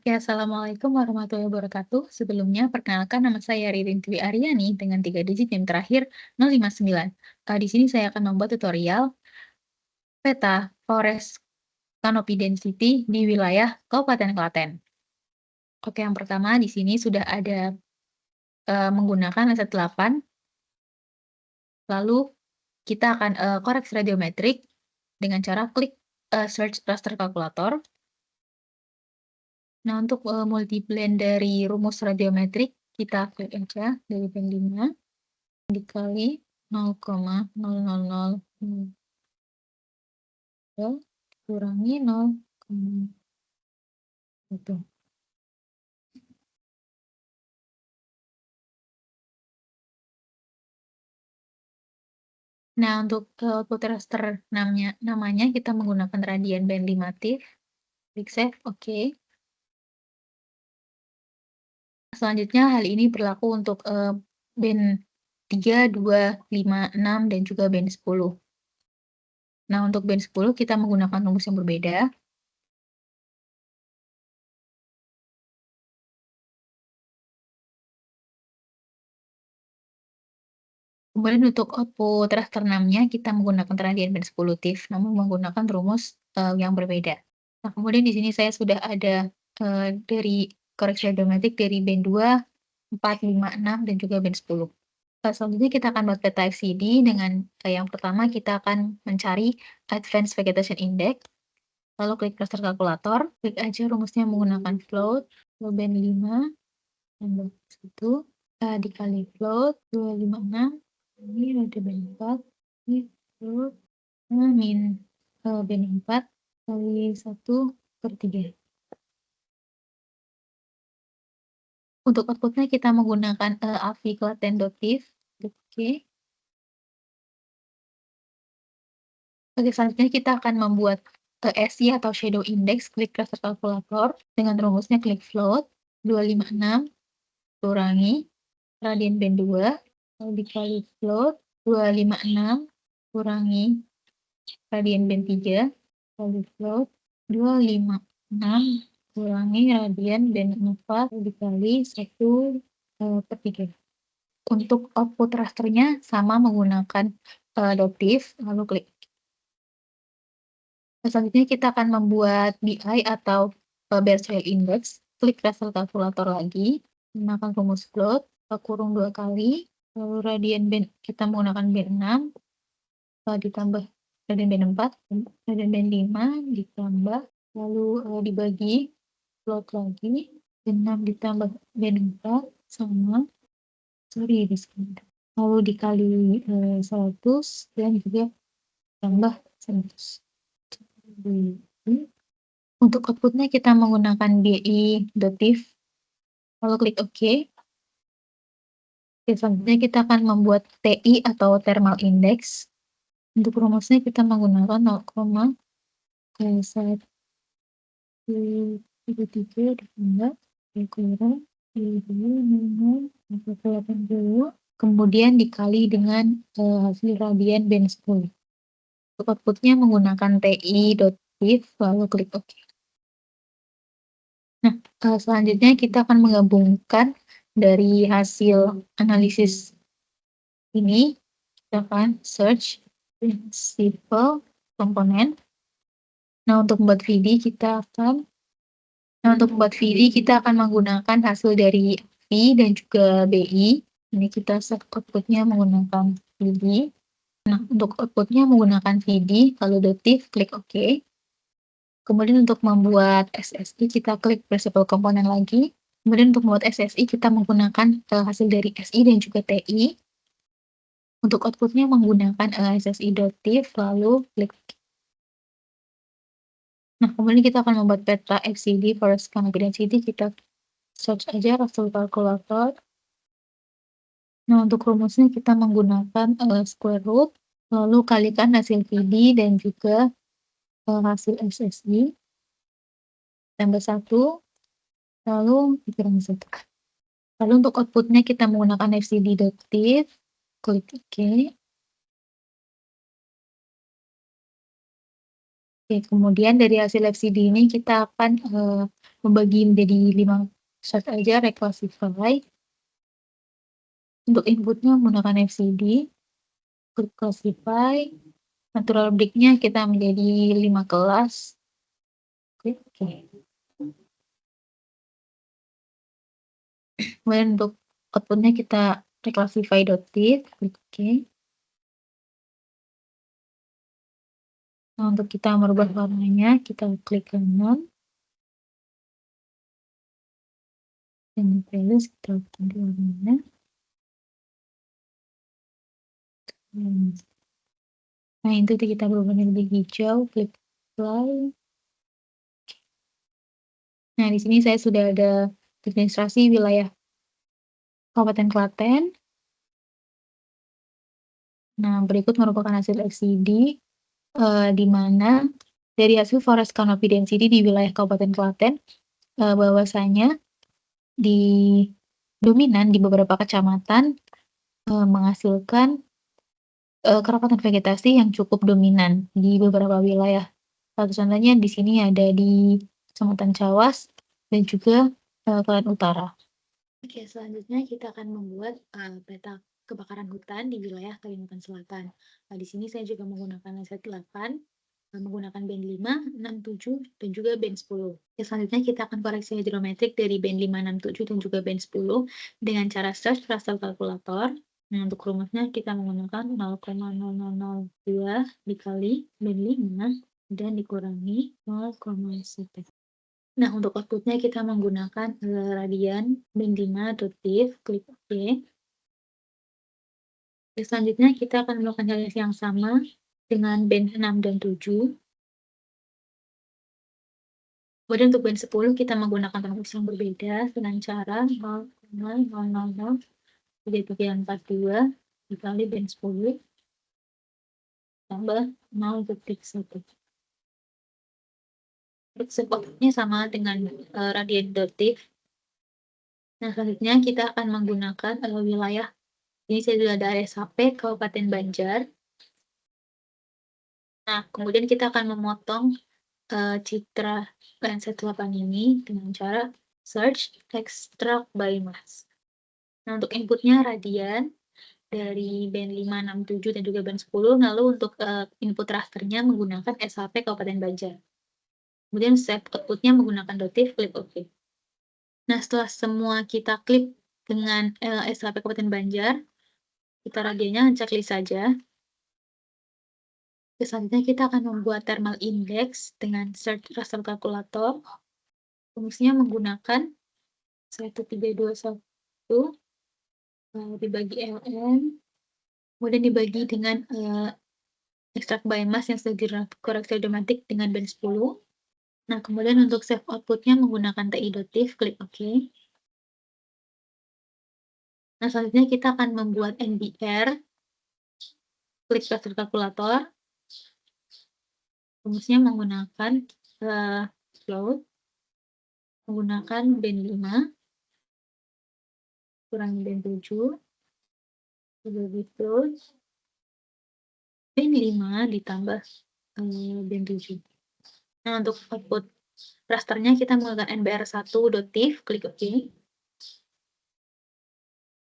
Oke, Assalamualaikum warahmatullahi wabarakatuh. Sebelumnya, perkenalkan nama saya Ririn Dwi Aryani dengan 3 digit NIM terakhir 059. Di sini saya akan membuat tutorial peta forest canopy density di wilayah Kabupaten Klaten. Oke, yang pertama di sini sudah ada menggunakan lensa 8, lalu kita akan koreksi radiometrik dengan cara klik search raster kalkulator. Nah, untuk multiplane dari rumus radiometrik, kita klik aja dari band 5. Dikali 0,0000 kurangi 0,1. Nah, untuk output raster namanya kita menggunakan radian band 5 TIFF. Klik save, oke. Selanjutnya hal ini berlaku untuk band 3, 2, 5, 6, dan juga band 10. Nah, untuk band 10 kita menggunakan rumus yang berbeda. Kemudian untuk output raster 6-nya kita menggunakan radian band 10 TIFF, namun menggunakan rumus yang berbeda. Nah, kemudian di sini saya sudah ada dari koreksi radiometrik dari band 2, 4, 5, 6, dan juga band 10. Selanjutnya kita akan buat peta FCD dengan yang pertama kita akan mencari Advanced Vegetation Index, lalu klik raster kalkulator, klik aja rumusnya menggunakan float, lalu band 5, tambah 1, dikali float, 256, ini ada band 4, ini float, min band 4, kali 1/3. Untuk outputnya kita menggunakan AVI Klaten.TIFF. Oke. Oke, selanjutnya kita akan membuat SI atau shadow index. Klik raster kalkulator dengan rumusnya klik float 256 kurangi radian band 2 lalu dikali float 256 kurangi radian band 3 kali float 256 kurangi radian band 4 dikali 1/3. Untuk output rasternya sama menggunakan Dotiv, lalu klik. Selanjutnya kita akan membuat BI atau Bare Soil Index. Klik raster kalkulator lagi, gunakan rumus float, kurung 2 kali, lalu radian band kita menggunakan band 6, ditambah radian band 4, radian band 5 ditambah, lalu dibagi float lagi, band 6 ditambah band 4 sama, sorry di sini. Lalu dikali 100 dan juga tambah 100. Untuk outputnya kita menggunakan bi.tif, lalu klik OK. Selanjutnya kita akan membuat TI atau thermal index. Untuk rumusnya kita menggunakan 0,133 ditambah kurang 80, kemudian dikali dengan hasil radian band 10. Untuk outputnya menggunakan ti.tif, lalu klik OK. Nah, selanjutnya kita akan menggabungkan dari hasil analisis ini, kita akan search principal komponen. Nah, untuk membuat VD kita akan menggunakan hasil dari V dan juga BI. Ini kita set outputnya menggunakan VD. Nah, untuk outputnya menggunakan VD, lalu Dotiv, klik OK. Kemudian untuk membuat SSI kita klik principal komponen lagi. Kemudian untuk membuat SSI kita menggunakan hasil dari SI dan juga TI. Untuk outputnya menggunakan SSI.tif, lalu klik. Nah, kemudian kita akan membuat peta FCD forest canopy density. Kita search aja raster kalkulator. Nah, untuk rumusnya kita menggunakan square root, lalu kalikan hasil VD dan juga hasil SSI tambah 1, lalu dikurangi 1. Lalu untuk outputnya kita menggunakan fcd.tif, klik OK. Oke, kemudian dari hasil FCD ini kita akan, membagi menjadi 5 set aja reclassify. Untuk inputnya menggunakan FCD, klik classify, natural break-nya kita menjadi 5 kelas, klik oke. Kemudian untuk output-nya kita reclassify.div, klik oke. Nah, untuk kita merubah warnanya, kita klik kanan, dan playlist kita ganti warnanya. Nah, itu kita berubah lebih hijau, klik apply. Nah, di sini saya sudah ada administrasi wilayah Kabupaten Klaten. Nah, berikut merupakan hasil FCD, di mana dari hasil forest canopy density di wilayah Kabupaten Klaten, bahwasanya di dominan di beberapa kecamatan, menghasilkan, kerapatan vegetasi yang cukup dominan di beberapa wilayah. Salah satu contohnya di sini ada di Kecamatan Cawas dan juga, Klaten Utara. Oke, selanjutnya kita akan membuat, peta kebakaran hutan di wilayah Kalimantan Selatan. Nah, di sini saya juga menggunakan lensa 8, menggunakan band 5, 6, 7, dan juga band 10. Ya, selanjutnya kita akan koreksi hidrometrik dari band 5, 6, 7, dan juga band 10 dengan cara search raster kalkulator. Nah, untuk rumusnya kita menggunakan 0,0002 dikali band 5 dan dikurangi 0,1. Nah, untuk output-nya kita menggunakan, radian band 5.div, klik OK. Selanjutnya kita akan melakukan hal yang sama dengan band 6 dan 7. Kemudian untuk band 10 kita menggunakan rumus yang berbeda dengan cara 0,000 dibagi 42 dikali band 10 tambah 0,1. Untuk output-nya sama dengan, radian.div. Nah, selanjutnya kita akan menggunakan, wilayah ini saya sudah ada SHP Kabupaten Banjar. Nah, kemudian kita akan memotong, citra lensa 8 ini dengan cara search extract by mass. Nah, untuk inputnya radian dari band 5, 6, 7, dan juga band 10. Lalu untuk, input rasternya menggunakan SHP Kabupaten Banjar. Kemudian save outputnya menggunakan .div, klik OK. Nah, setelah semua kita klik dengan, SHP Kabupaten Banjar, kita radiannya checklist saja. Selanjutnya kita akan membuat thermal index dengan search raster kalkulator. Rumusnya menggunakan 1321 dibagi ln, kemudian dibagi dengan extract by mass yang sudah dikoreksi otomatis dengan band 10. Nah, kemudian untuk save outputnya menggunakan ti.div, klik OK. Nah, selanjutnya kita akan membuat NBR, klik raster kalkulator. Rumusnya menggunakan float, menggunakan band 5, kurangi band 7, dibagi float, band 5 ditambah band 7. Nah, untuk output rasternya kita menggunakan nbr1.div, klik OK.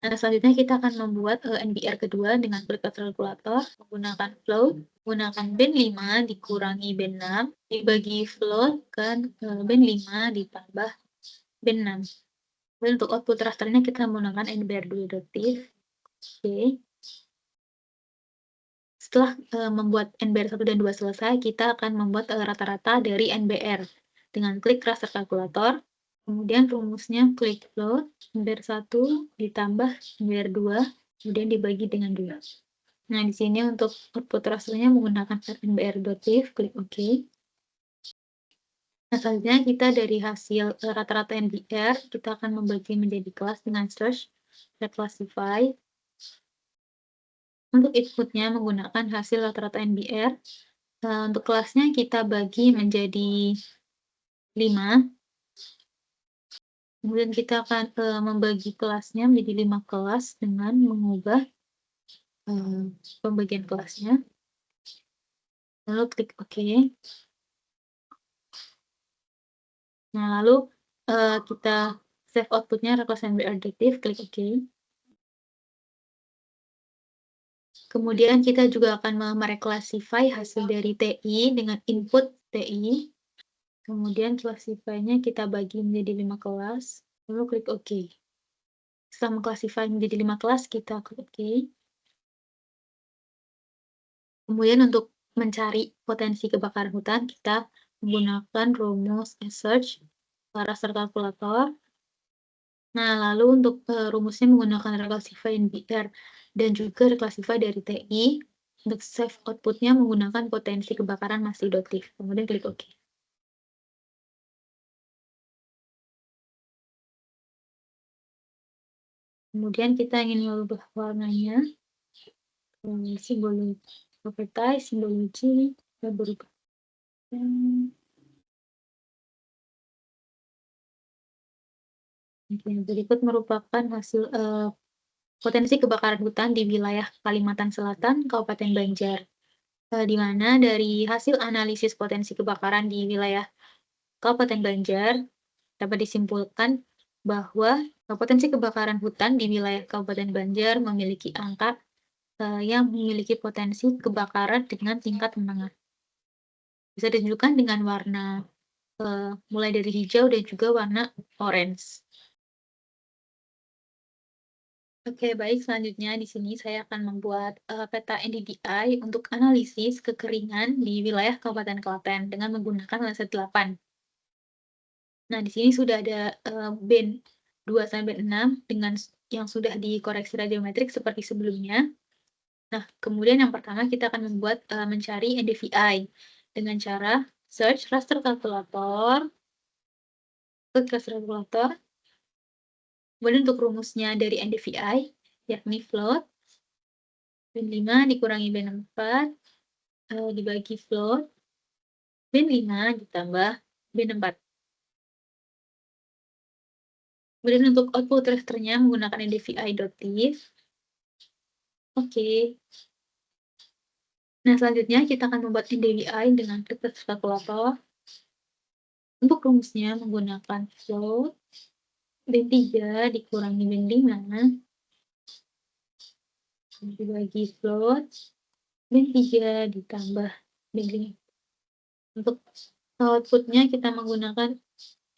Nah, selanjutnya kita akan membuat NBR kedua dengan klik kalkulator, menggunakan float, menggunakan band 5 dikurangi band 6, dibagi float kan band 5 ditambah band 6. Dan untuk output rasternya kita menggunakan nbr2.div. Oke. Setelah membuat NBR 1 dan 2 selesai, kita akan membuat rata-rata dari NBR dengan klik raster kalkulator. Kemudian rumusnya klik float, NBR 1 ditambah NBR 2, kemudian dibagi dengan 2. Nah, di sini untuk output rasternya menggunakan nbr.div, klik OK. Nah, selanjutnya kita dari hasil rata-rata NBR, kita akan membagi menjadi kelas dengan search, reclassify. Untuk inputnya menggunakan hasil rata-rata NBR. Untuk kelasnya kita bagi menjadi 5. Kemudian kita akan membagi kelasnya menjadi 5 kelas dengan mengubah pembagian kelasnya. Lalu klik OK. Nah, lalu, kita save output-nya recursion additive, klik OK. Kemudian kita juga akan mereclassify hasil dari TI dengan input TI. Kemudian classify-nya kita bagi menjadi 5 kelas, lalu klik OK. Setelah mengclassify menjadi 5 kelas, kita klik OK. Kemudian untuk mencari potensi kebakaran hutan, kita menggunakan rumus search, raster kalkulator. Nah, lalu untuk, rumusnya menggunakan reclassify NBR dan juga reclassify dari TI. Untuk save output-nya menggunakan potensi kebakaran masih.tif, kemudian klik OK. Kemudian kita ingin mengubah warnanya, simbol properties, simbology, kita berubah. Oke, berikut merupakan hasil, potensi kebakaran hutan di wilayah Kalimantan Selatan, Kabupaten Banjar. Di mana dari hasil analisis potensi kebakaran di wilayah Kabupaten Banjar, dapat disimpulkan bahwa potensi kebakaran hutan di wilayah Kabupaten Banjar memiliki angka yang memiliki potensi kebakaran dengan tingkat menengah. Bisa ditunjukkan dengan warna mulai dari hijau dan juga warna orange. Oke, baik. Selanjutnya di sini saya akan membuat peta NDDI untuk analisis kekeringan di wilayah Kabupaten Klaten dengan menggunakan lensa 8. Nah, di sini sudah ada band 2 sampai 6 dengan yang sudah dikoreksi radiometrik seperti sebelumnya. Nah, kemudian yang pertama kita akan membuat mencari NDVI dengan cara search raster kalkulator, klik raster kalkulator. Kemudian untuk rumusnya dari NDVI, yakni float, band 5 dikurangi band 4, dibagi float, band 5 ditambah band 4. Kemudian untuk output rasternya menggunakan NDVI.diff. Oke. Nah, selanjutnya kita akan membuat NDVI dengan klik raster kalkulator. Untuk rumusnya menggunakan float, band 3 dikurangi band 5, dibagi float, band 3 ditambah band 5. Untuk outputnya kita menggunakan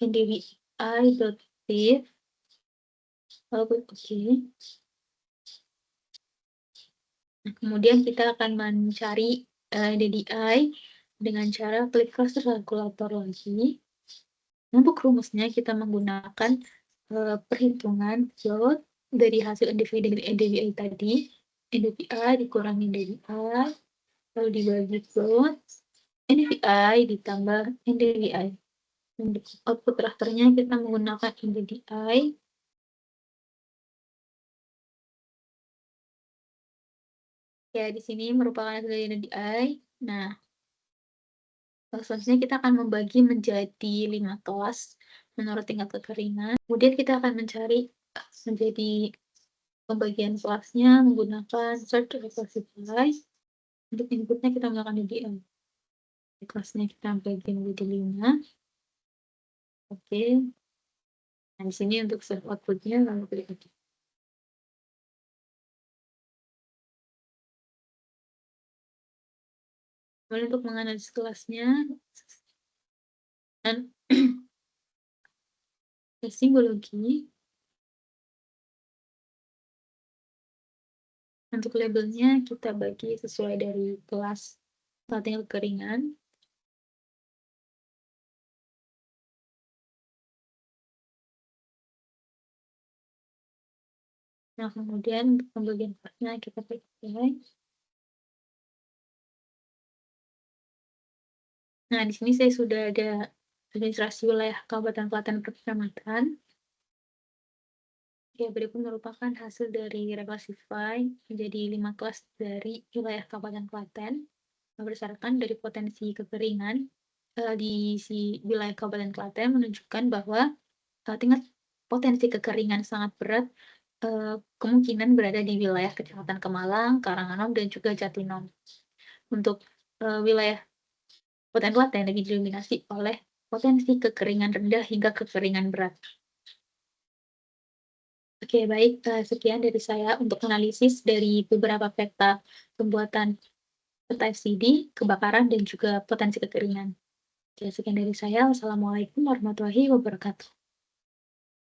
ndvi.diff, lalu klik OK. Nah, kemudian kita akan mencari DDI dengan cara klik raster kalkulator lagi. Untuk rumusnya kita menggunakan perhitungan float dari hasil NDVI tadi, NDVI dikurangi NDVI, lalu dibagi float, NDVI ditambah NDVI. Untuk output rasternya kita menggunakan NDVI. Ya, di sini merupakan hasil dari NDVI. Nah, selanjutnya kita akan membagi menjadi 5 kelas menurut tingkat kekeringan. Kemudian kita akan mencari menjadi pembagian kelasnya menggunakan search reclassify. Untuk inputnya kita menggunakan DDM. Kelasnya kita bagi menjadi 5. Oke. Nah, di sini untuk save outputnya lalu klik OK. Kemudian untuk menganalisis kelasnya dan simbologi. Untuk labelnya kita bagi sesuai dari kelas tingkat kekeringan. Nah, kemudian untuk pembagian kelasnya kita pakai. Nah, di sini saya sudah ada administrasi wilayah Kabupaten Klaten per kecamatan. Ya, berikut merupakan hasil dari reclassify menjadi 5 kelas dari wilayah Kabupaten Klaten berdasarkan dari potensi kekeringan di wilayah Kabupaten Klaten menunjukkan bahwa tingkat potensi kekeringan sangat berat kemungkinan berada di wilayah Kecamatan Kemalang, Karanganom, dan juga Jatinom. Untuk wilayah Kabupaten Klaten didominasi oleh potensi kekeringan rendah hingga kekeringan berat. Oke, baik, sekian dari saya untuk analisis dari beberapa peta pembuatan peta FCD, kebakaran, dan juga potensi kekeringan. Oke, sekian dari saya. Wassalamualaikum warahmatullahi wabarakatuh.